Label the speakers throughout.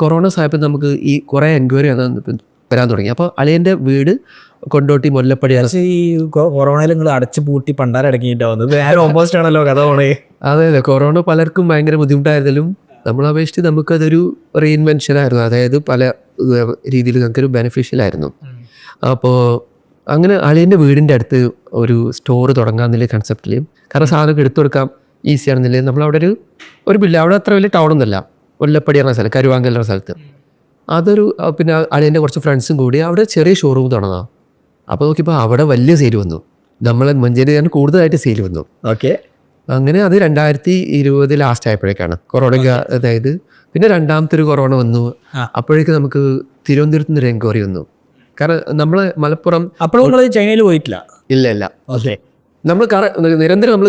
Speaker 1: Corona സമയത്ത് നമുക്ക് ഈ കുറേ എൻക്വയറി വരാൻ തുടങ്ങി. അപ്പോൾ അളിയൻ്റെ വീട് കൊണ്ടോട്ടി മുല്ലപ്പടിയാണ്.
Speaker 2: ഈ കൊറോണയിൽ നിങ്ങൾ അടച്ചു പൂട്ടി പണ്ടാരടങ്ങിയിട്ടാവുന്നത് നേരെ ഓപ്പോസിറ്റ് ആണല്ലോ കഥ പോണേ.
Speaker 1: അതെ അതെ, കൊറോണ പലർക്കും ഭയങ്കര ബുദ്ധിമുട്ടായിരുന്നാലും നമ്മളെ അപേക്ഷിച്ച് നമുക്കതൊരു റീഇൻവെൻഷൻ ആയിരുന്നു. അതായത് പല രീതിയിൽ നമുക്കൊരു ബെനിഫിഷ്യൽ ആയിരുന്നു. അപ്പോൾ അങ്ങനെ അളിയൻ്റെ വീടിൻ്റെ അടുത്ത് ഒരു സ്റ്റോർ തുടങ്ങാമെന്നുള്ള കൺസെപ്റ്റിൽ, കാരണം സാധനമൊക്കെ എടുത്തു കൊടുക്കാം ഈസി ആണെന്നില്ലേ, നമ്മളവിടെ ഒരു ബില്ല്, അവിടെ അത്ര വലിയ ടൗണൊന്നുമല്ല, മുല്ലപ്പടി പറഞ്ഞ സ്ഥലം, കരുവാങ്കൽ എന്ന സ്ഥലത്ത്. അതൊരു പിന്നെ അളിയൻ്റെ കുറച്ച് ഫ്രണ്ട്സും കൂടി അവിടെ ചെറിയ ഷോറൂം തുടങ്ങാം. അപ്പോൾ നോക്കിയപ്പോൾ അവിടെ വലിയ സെയിൽ വന്നു, നമ്മളെ മഞ്ചേരി കൂടുതലായിട്ട് സെയിൽ വന്നു.
Speaker 2: ഓക്കെ,
Speaker 1: അങ്ങനെ അത് 2020 ലാസ്റ്റ് ആയപ്പോഴേക്കാണ് കൊറോണ. അതായത് പിന്നെ രണ്ടാമത്തെ ഒരു കൊറോണ വന്നു. അപ്പോഴേക്ക് നമുക്ക് തിരുവനന്തപുരത്ത് നിന്ന് ഒരു എൻക്വയറി വന്നു. കാരണം നമ്മൾ മലപ്പുറം.
Speaker 2: അപ്പോഴും നിങ്ങൾ ചൈനയിൽ പോയിട്ടില്ല?
Speaker 1: ഇല്ല.
Speaker 2: ഓക്കെ,
Speaker 1: നമ്മൾ നിരന്തരം നമ്മൾ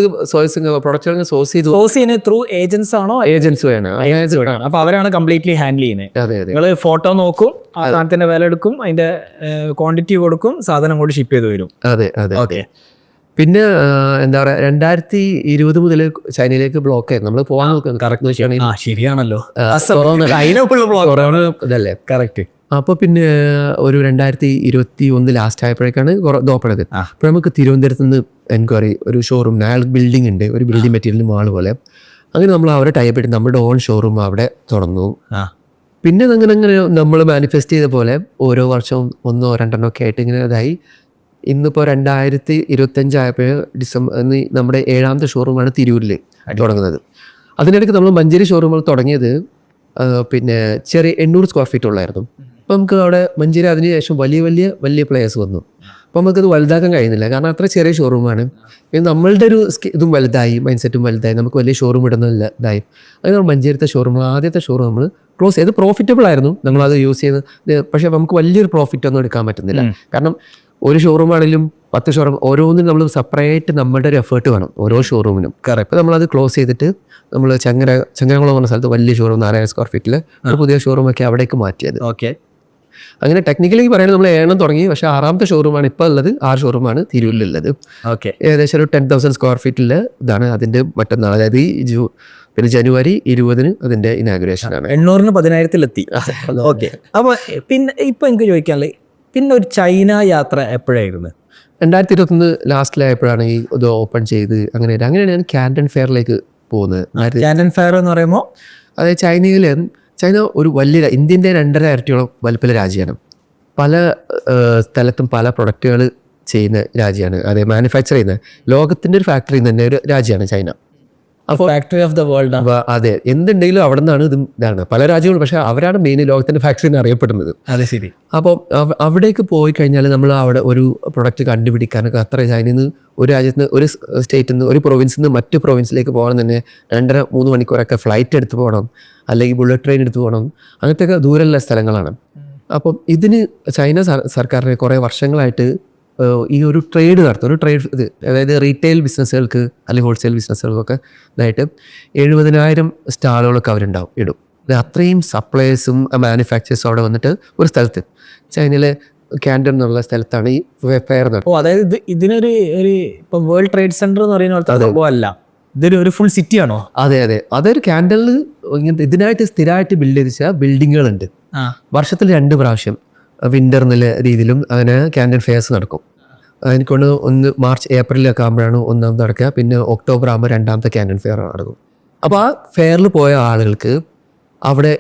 Speaker 1: പ്രൊഡക്റ്റുകൾ സോഴ്സ് ചെയ്യുന്നത്
Speaker 2: ത്രൂ ഏജൻസ് ആണോ?
Speaker 1: ഏജൻസ് ആണ്.
Speaker 2: അപ്പൊ അവരാണ് കംപ്ലീറ്റ്ലി ഹാൻഡിൽ ചെയ്യുന്നത്.
Speaker 1: അതെ അതെ,
Speaker 2: നിങ്ങൾ ഫോട്ടോ നോക്കും, ആ സാധനത്തിന്റെ വില എടുക്കും, അതിന്റെ ക്വാണ്ടിറ്റി കൊടുക്കും, സാധനം കൊണ്ട് ഷിപ്പ് ചെയ്ത് വരും.
Speaker 1: അതെ അതെ.
Speaker 2: ഓക്കെ,
Speaker 1: പിന്നെ എന്താ പറയുക, 2020 മുതൽ ചൈനയിലേക്ക് ബ്ലോക്ക് ആയിരുന്നു. നമ്മൾ പോകാൻ നോക്കുന്നത് കറക്റ്റ്
Speaker 2: ശരിയാണല്ലോ,
Speaker 1: കൊറോണ ഇതല്ലേ കറക്റ്റ്. അപ്പോൾ പിന്നെ ഒരു 2021 ലാസ്റ്റ് ആയപ്പോഴേക്കാണ് ഇത് ഓപ്പൺ ചെയ്തത്. അപ്പോൾ നമുക്ക് തിരുവനന്തപുരത്ത് നിന്ന് എൻക്വയറി, ഒരു ഷോറൂം, അയാൾ ബിൽഡിംഗ് ഉണ്ട്, ഒരു ബിൽഡിംഗ് മെറ്റീരിയൽ മാൾ പോലെ. അങ്ങനെ നമ്മൾ അവരെ ടൈപ്പ് ചെയ്ത് നമ്മുടെ ഓൺ ഷോറൂം അവിടെ തുറന്നു. പിന്നെ അങ്ങനെ നമ്മൾ മാനിഫെസ്റ്റ് ചെയ്ത പോലെ ഓരോ വർഷവും 1 or 2 ഒക്കെ ആയിട്ട് ഇങ്ങനെ ഇതായി. ഇന്നിപ്പോൾ 2025 ആയപ്പോൾ ഡിസംബർ നമ്മുടെ 7ാമത്തെ ഷോറൂമാണ് തിരൂരിൽ തുടങ്ങുന്നത്. അതിനിടയ്ക്ക് നമ്മൾ മഞ്ചേരി ഷോറൂമുകൾ തുടങ്ങിയത് പിന്നെ ചെറിയ 800 സ്ക്വയർ ഫീറ്റ് ഉള്ളായിരുന്നു. അപ്പോൾ നമുക്ക് അവിടെ മഞ്ചേരി അതിന് ശേഷം വലിയ പ്ലേയേഴ്സ് വന്നു. അപ്പോൾ നമുക്കത് വലുതാക്കാൻ കഴിയുന്നില്ല, കാരണം അത്ര ചെറിയ ഷോറൂമാണ്. പിന്നെ നമ്മളുടെ ഒരു ഇതും വലുതായി, മൈൻഡ് സെറ്റും വലുതായി, നമുക്ക് വലിയ ഷോറൂം ഇടുന്നില്ല ഇതായി. അങ്ങനെ നമ്മൾ മഞ്ചേരിത്തെ ഷോറൂം, ആദ്യത്തെ ഷോറൂം നമ്മൾ ക്ലോസ് ചെയ്ത്. പ്രോഫിറ്റബിൾ ആയിരുന്നു, നമ്മളത് യൂസ് ചെയ്ത്. പക്ഷേ നമുക്ക് വലിയൊരു പ്രോഫിറ്റ് ഒന്നും എടുക്കാൻ പറ്റുന്നില്ല. കാരണം ഒരു ഷോറൂം ആണെങ്കിലും 10 ഷോറൂം, ഓരോന്നിനും നമ്മൾ സെപ്പറേറ്റ് നമ്മുടെ ഒരു എഫേർട്ട് വേണം ഓരോ ഷോറൂമിനും. അപ്പോൾ നമ്മളത് ക്ലോസ് ചെയ്തിട്ട് നമ്മൾ ചങ്ങരകുളം പറഞ്ഞ സ്ഥലത്ത് വലിയ ഷോറൂം 4000 സ്ക്വയർ ഫീറ്റിൽ ഒരു പുതിയ ഷോറൂമൊക്കെ അവിടേക്ക് മാറ്റിയത്.
Speaker 2: ഓക്കെ,
Speaker 1: അങ്ങനെ ടെക്നിക്കലി പറയുന്നത് നമ്മൾ 7 തുടങ്ങി. പക്ഷേ 6ാമത്തെ ഷോറൂമാണ് ഇപ്പോൾ ഉള്ളത്. 6 ഷോറൂമാണ് തിരൂരിലുള്ളത്.
Speaker 2: ഓക്കെ,
Speaker 1: ഏകദേശം ഒരു 10,000 സ്ക്വയർ ഫീറ്റിൽ ഇതാണ് അതിൻ്റെ മറ്റന്നാൾ, അതായത് പിന്നെ ജനുവരി 20 അതിൻ്റെ ഇനാഗുറേഷൻ ആണ്.
Speaker 2: 800 10,000-ലെത്തി. ഓക്കെ, അപ്പോൾ പിന്നെ ഇപ്പം എനിക്ക് ചോദിക്കാനുള്ളത്, പിന്നെ ഒരു ചൈന യാത്ര എപ്പോഴായിരുന്നു?
Speaker 1: 2021 ലാസ്റ്റിലായപ്പോഴാണ് ഈ ഇത് ഓപ്പൺ ചെയ്ത്. അങ്ങനെയാണ് ഞാൻ ക്യാൻറ്റൺ ഫെയറിലേക്ക് പോകുന്നത്.
Speaker 2: ക്യാൻറ്റൺ ഫെയർ എന്ന് പറയുമ്പോൾ
Speaker 1: അതായത് ചൈന ഒരു വലിയ ഇന്ത്യൻ്റെ 2.5 ഇരട്ടിയോളം വലിപ്പമുള്ള രാജ്യമാണ്. പല സ്ഥലത്തും പല പ്രൊഡക്റ്റുകൾ ചെയ്യുന്ന രാജ്യമാണ്. അതെ, മാനുഫാക്ചർ ചെയ്യുന്ന ലോകത്തിൻ്റെ ഒരു ഫാക്ടറി തന്നെ ഒരു രാജ്യമാണ് ചൈന.
Speaker 2: അപ്പോൾ ഫാക്ടറി ഓഫ് ദ വേൾഡ്.
Speaker 1: അതെ, എന്തുണ്ടെങ്കിലും അവിടെ നിന്നാണ് ഇതാണ് പല രാജ്യങ്ങളും. പക്ഷേ അവരാണ് മെയിൻ ലോകത്തിൻ്റെ ഫാക്ടറി എന്ന് അറിയപ്പെടുന്നത്.
Speaker 2: അതെ, ശരി.
Speaker 1: അപ്പോൾ അവിടേക്ക് പോയി കഴിഞ്ഞാൽ നമ്മൾ അവിടെ ഒരു പ്രൊഡക്റ്റ് കണ്ടുപിടിക്കാനൊക്കെ അത്ര ചൈനയിൽ നിന്ന് ഒരു രാജ്യത്ത് നിന്ന് ഒരു സ്റ്റേറ്റിൽ നിന്ന് ഒരു പ്രൊവിൻസിൽ നിന്ന് മറ്റു പ്രൊവിൻസിലേക്ക് പോകണം തന്നെ 2.5-3 മണിക്കൂറൊക്കെ ഫ്ലൈറ്റ് എടുത്ത് പോകണം, അല്ലെങ്കിൽ ബുള്ളറ്റ് ട്രെയിൻ എടുത്ത് പോകണം. അങ്ങനത്തെയൊക്കെ ദൂരമുള്ള സ്ഥലങ്ങളാണ്. അപ്പം ഇതിന് ചൈന സർക്കാരിന് കുറേ വർഷങ്ങളായിട്ട് ഈ ഒരു ട്രേഡ് നടത്തും. ഒരു ട്രേഡ് ഇത്, അതായത് റീറ്റെയിൽ ബിസിനസ്സുകൾക്ക് അല്ലെങ്കിൽ ഹോൾസെയിൽ ബിസിനസ്സുകൾക്കൊക്കെ ഇതായിട്ട് 70,000 സ്റ്റാളുകളൊക്കെ ഇടും. അത്രയും സപ്ലൈസും മാനുഫാക്ചേഴ്സും അവിടെ വന്നിട്ട് ഒരു സ്ഥലത്ത്, ചൈനയിലെ ക്യാൻറ്റൺ എന്നുള്ള സ്ഥലത്താണ് ഈ ഫെയർ നടത്തുന്നത്.
Speaker 2: അതായത് ഇതിനൊരു ഇപ്പം വേൾഡ് ട്രേഡ് സെന്റർ എന്ന് പറയുന്ന അല്ല, ഇതൊരു ഫുൾ സിറ്റി ആണോ?
Speaker 1: അതെ അതെ, അതൊരു ക്യാൻറ്റണിൽ ഇങ്ങനത്തെ ഇതിനായിട്ട് സ്ഥിരമായിട്ട് ബിൽഡ് ചെയ്ത ബിൽഡിങ്ങുകളുണ്ട്. വർഷത്തിൽ 2 പ്രാവശ്യം വിൻ്റർ എന്നുള്ള രീതിയിലും അങ്ങനെ ക്യാൻറ്റൺ ഫെയർസ് നടക്കും. എനിക്കൊണ്ട് ഒന്ന് മാർച്ച് ഏപ്രിലൊക്കെ ആകുമ്പോഴാണ് ഒന്നാമത് നടക്കുക. പിന്നെ ഒക്ടോബർ ആകുമ്പോൾ 2ാമത്തെ ക്യാൻറ്റൺ ഫെയർ നടക്കും. അപ്പോൾ ആ ഫെയറിൽ പോയ ആളുകൾക്ക് അവിടെ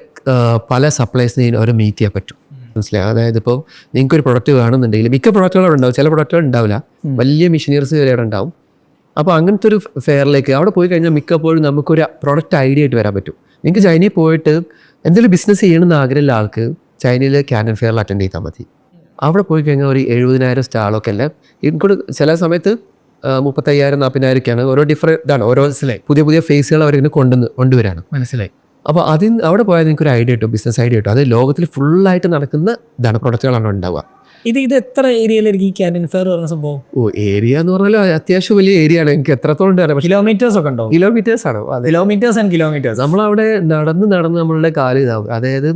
Speaker 1: പല സപ്ലൈസിനെയും അവരെ മീറ്റ് ചെയ്യാൻ പറ്റും. മനസ്സിലായി? അതായത് ഇപ്പോൾ നിങ്ങൾക്കൊരു പ്രൊഡക്റ്റ് വേണമെന്നുണ്ടെങ്കിൽ മിക്ക പ്രൊഡക്റ്റുകളും അവിടെ ഉണ്ടാവും, ചില പ്രൊഡക്റ്റുകൾ ഉണ്ടാവില്ല, വലിയ മെഷീനറീസ് വരെ അവിടെ ഉണ്ടാവും. അപ്പോൾ അങ്ങനത്തെ ഒരു ഫെയറിലേക്ക് അവിടെ പോയി കഴിഞ്ഞാൽ മിക്കപ്പോഴും നമുക്കൊരു പ്രൊഡക്റ്റ് ഐഡിയ ആയിട്ട് വരാൻ പറ്റും. നിങ്ങൾക്ക് ചൈനയിൽ പോയിട്ട് എന്തെങ്കിലും ബിസിനസ് ചെയ്യണമെന്ന് ആഗ്രഹമുള്ള ആൾക്ക് ചൈനയിൽ ക്യാൻറ്റൺ ഫെയറിൽ അറ്റൻഡ് ചെയ്താൽ മതി. അവിടെ പോയി കഴിഞ്ഞാൽ ഒരു 70,000 സ്റ്റാളൊക്കെ അല്ല, എനിക്കൂടെ ചില സമയത്ത് 35,000-40,000 ഓരോ ഡിഫറെൻ്റ് ഇതാണ്. ഓരോ പുതിയ ഫേസുകൾ അവരിങ്ങനെ കൊണ്ടുവരാണ്.
Speaker 2: മനസ്സിലായി?
Speaker 1: അപ്പോൾ അവിടെ പോയാൽ നിങ്ങൾക്കൊരു ഐഡിയ കിട്ടും, ബിസിനസ് ഐഡിയ കിട്ടും. അത് ലോകത്തിൽ ഫുള്ളായിട്ട് നടക്കുന്ന ഇതാണ്, പ്രൊഡക്റ്റുകളാണ് ഉണ്ടാവുക.
Speaker 2: ഇത് എത്ര ഏരിയയിലായിരിക്കും ഈ ക്യാൻറ്റൺ ഫെയർ പറഞ്ഞ സംഭവം?
Speaker 1: ഏരിയ എന്ന് പറഞ്ഞാൽ അത്യാവശ്യം വലിയ ഏരിയ ആണ്. എനിക്ക് എത്രത്തോളം ഉണ്ട് അറിയാം.
Speaker 2: കിലോമീറ്റേഴ്സ് ഒക്കെ ഉണ്ടോ?
Speaker 1: കിലോമീറ്റേഴ്സ് ആണ്.
Speaker 2: കിലോമീറ്റേഴ്സ്
Speaker 1: നമ്മളവിടെ നടന്ന് നമ്മളുടെ കാല് ഇതാവും. അതായത്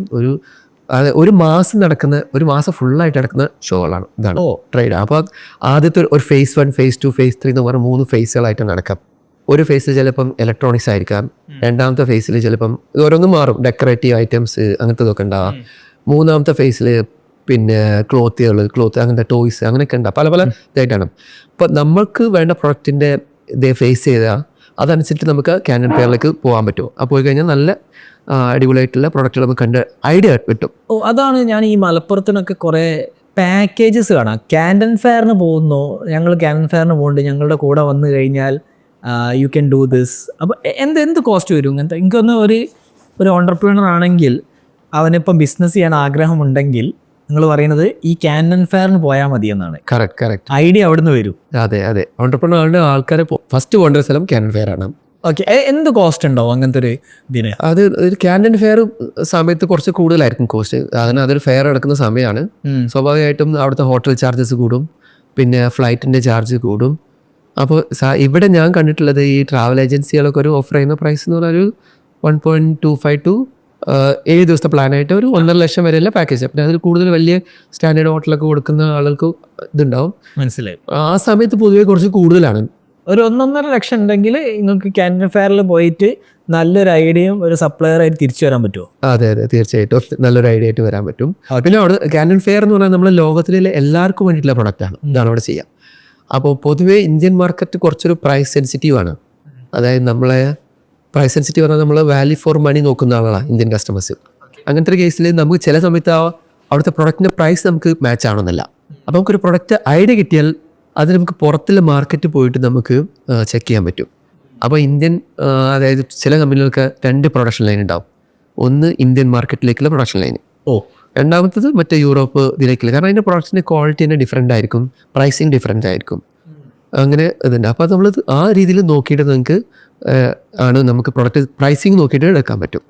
Speaker 1: ഒരു മാസം ഫുള്ളായിട്ട് നടക്കുന്ന ഷോകളാണ്. ഇതാണ് ട്രേഡ്. അപ്പോൾ ആദ്യത്തെ ഒരു phase 1, phase 2, phase 3 എന്ന് പറഞ്ഞാൽ 3 ഫേസുകളായിട്ട് നടക്കാം. ഒരു ഫേസിൽ ചിലപ്പം ഇലക്ട്രോണിക്സ് ആയിരിക്കാം, രണ്ടാമത്തെ ഫേസിൽ ചിലപ്പം ഇത് ഓരോന്നും മാറും, ഡെക്കറേറ്റീവ് ഐറ്റംസ് അങ്ങനത്തതൊക്കെ ഉണ്ടാവാം, മൂന്നാമത്തെ ഫേസിൽ പിന്നെ ക്ലോത്ത് അങ്ങനത്തെ ടോയ്സ് അങ്ങനെയൊക്കെ ഉണ്ടാവും, പല പല ഇതായിട്ടാണ്. അപ്പോൾ നമ്മൾക്ക് വേണ്ട പ്രൊഡക്റ്റിൻ്റെ ഇത് ഫേസ് ചെയ്താൽ അതനുസരിച്ച് നമുക്ക് ക്യാനൻ ഫെയറിലേക്ക് പോകാൻ പറ്റുമോ. അപ്പോൾ പോയി കഴിഞ്ഞാൽ നല്ല അടിപൊളിയായിട്ടുള്ള പ്രൊഡക്റ്റുകൾ നമുക്ക് കണ്ട് ഐഡിയ കിട്ടും.
Speaker 2: അതാണ് ഞാൻ ഈ മലപ്പുറത്തിനൊക്കെ കുറേ പാക്കേജസ് കാണാം. ക്യാൻഡൻ ഫെയറിന് പോകുന്നു, ഞങ്ങൾ ക്യാൻഡൻ ഫെയറിന് പോകുന്നുണ്ട്, ഞങ്ങളുടെ കൂടെ വന്നു കഴിഞ്ഞാൽ യു ക്യാൻ ഡു ദിസ്. അപ്പോൾ എന്ത് കോസ്റ്റ് വരും ഇങ്ങനത്തെ? എനിക്കൊന്ന് ഒരു ഓണ്ടർപ്രീനർ ആണെങ്കിൽ അവനിപ്പം ബിസിനസ് ചെയ്യാൻ ആഗ്രഹമുണ്ടെങ്കിൽ നിങ്ങൾ പറയുന്നത് ഈ ക്യാൻഡൻ ഫെയറിന് പോയാൽ മതി എന്നാണ്.
Speaker 1: കറക്റ്റ്
Speaker 2: ഐഡിയ അവിടുന്ന് വരും.
Speaker 1: അതെ ഓണ്ടർപ്രണറിന്റെ ആൾക്കാരെ ഫസ്റ്റ് പോകേണ്ട സ്ഥലം ക്യാനൻ ഫെയർ ആണ്.
Speaker 2: ഓക്കെ, എന്ത് കോസ്റ്റ് ഉണ്ടാവും അങ്ങനത്തെ ഒരു ഇതിന്?
Speaker 1: അത് ഒരു ക്യാൻഡൻ ഫെയർ സമയത്ത് കുറച്ച് കൂടുതലായിരിക്കും കോസ്റ്റ്. അതിന് അതൊരു ഫെയർ എടുക്കുന്ന സമയമാണ്. സ്വാഭാവികമായിട്ടും അവിടുത്തെ ഹോട്ടൽ ചാർജസ് കൂടും, പിന്നെ ഫ്ലൈറ്റിൻ്റെ ചാർജ് കൂടും. അപ്പോൾ ഇവിടെ ഞാൻ കണ്ടിട്ടുള്ളത് ഈ ട്രാവൽ ഏജൻസികളൊക്കെ ഒരു ഓഫർ ചെയ്യുന്ന പ്രൈസ് എന്ന് പറഞ്ഞാൽ ഒരു 1.25 to 7 ദിവസത്തെ പ്ലാനായിട്ട് ഒരു 1.5 ലക്ഷം വരെയുള്ള പാക്കേജ്. പിന്നെ അതിൽ കൂടുതൽ വലിയ സ്റ്റാൻഡേർഡ് ഹോട്ടലൊക്കെ കൊടുക്കുന്ന ആളുകൾക്ക് ഇതുണ്ടാവും.
Speaker 2: മനസ്സിലായി.
Speaker 1: ആ സമയത്ത് പൊതുവെ കുറച്ച് കൂടുതലാണ്.
Speaker 2: ഒരു 1.5 ലക്ഷം ഉണ്ടെങ്കിൽ നിങ്ങൾക്ക് ക്യാൻഡൻ ഫെയറിൽ പോയിട്ട് നല്ലൊരു ഐഡിയയും ഒരു സപ്ലയറായിട്ട് തിരിച്ചു വരാൻ പറ്റുമോ?
Speaker 1: അതെ തീർച്ചയായിട്ടും നല്ലൊരു ഐഡിയ ആയിട്ട് വരാൻ പറ്റും. പിന്നെ അവിടെ ക്യാനൻ ഫെയർ എന്ന് പറഞ്ഞാൽ നമ്മൾ ലോകത്തിലെ എല്ലാവർക്കും വേണ്ടിയിട്ടുള്ള പ്രൊഡക്റ്റാണ്, ഇതാണ് അവിടെ ചെയ്യാം. അപ്പോൾ പൊതുവേ ഇന്ത്യൻ മാർക്കറ്റ് കുറച്ചൊരു പ്രൈസ് സെൻസിറ്റീവ് ആണ്. അതായത് നമ്മളെ പ്രൈസ് സെൻസിറ്റീവ് പറഞ്ഞാൽ നമ്മൾ വാല്യൂ ഫോർ മണി നോക്കുന്ന ആളാണ് ഇന്ത്യൻ കസ്റ്റമേഴ്സ്. അങ്ങനത്തെ ഒരു കേസിൽ നമുക്ക് ചില സമയത്ത് അവിടുത്തെ പ്രൊഡക്റ്റിൻ്റെ പ്രൈസ് നമുക്ക് മാച്ച് ആവണമെന്നില്ല. അപ്പോൾ നമുക്കൊരു പ്രൊഡക്റ്റ് ഐഡിയ കിട്ടിയാൽ അത് നമുക്ക് പുറത്തുള്ള മാർക്കറ്റ് പോയിട്ട് നമുക്ക് ചെക്ക് ചെയ്യാൻ പറ്റും. അപ്പോൾ ഇന്ത്യൻ അതായത് ചില കമ്പനികൾക്ക് 2 പ്രൊഡക്ഷൻ ലൈൻ ഉണ്ടാവും. ഒന്ന് ഇന്ത്യൻ മാർക്കറ്റിലേക്കുള്ള പ്രൊഡക്ഷൻ ലൈൻ, രണ്ടാമത്തത് മറ്റേ യൂറോപ്പ് ഇതിലേക്കുള്ള. കാരണം അതിൻ്റെ പ്രൊഡക്റ്റിൻ്റെ ക്വാളിറ്റി തന്നെ ഡിഫറെൻ്റ് ആയിരിക്കും, പ്രൈസിങ് ഡിഫറെൻ്റ് ആയിരിക്കും, അങ്ങനെ ഇതുണ്ട്. അപ്പോൾ നമ്മൾ ആ രീതിയിൽ നോക്കിയിട്ട് നമുക്ക് നമുക്ക് പ്രൊഡക്റ്റ് പ്രൈസിങ് നോക്കിയിട്ട് എടുക്കാൻ പറ്റും.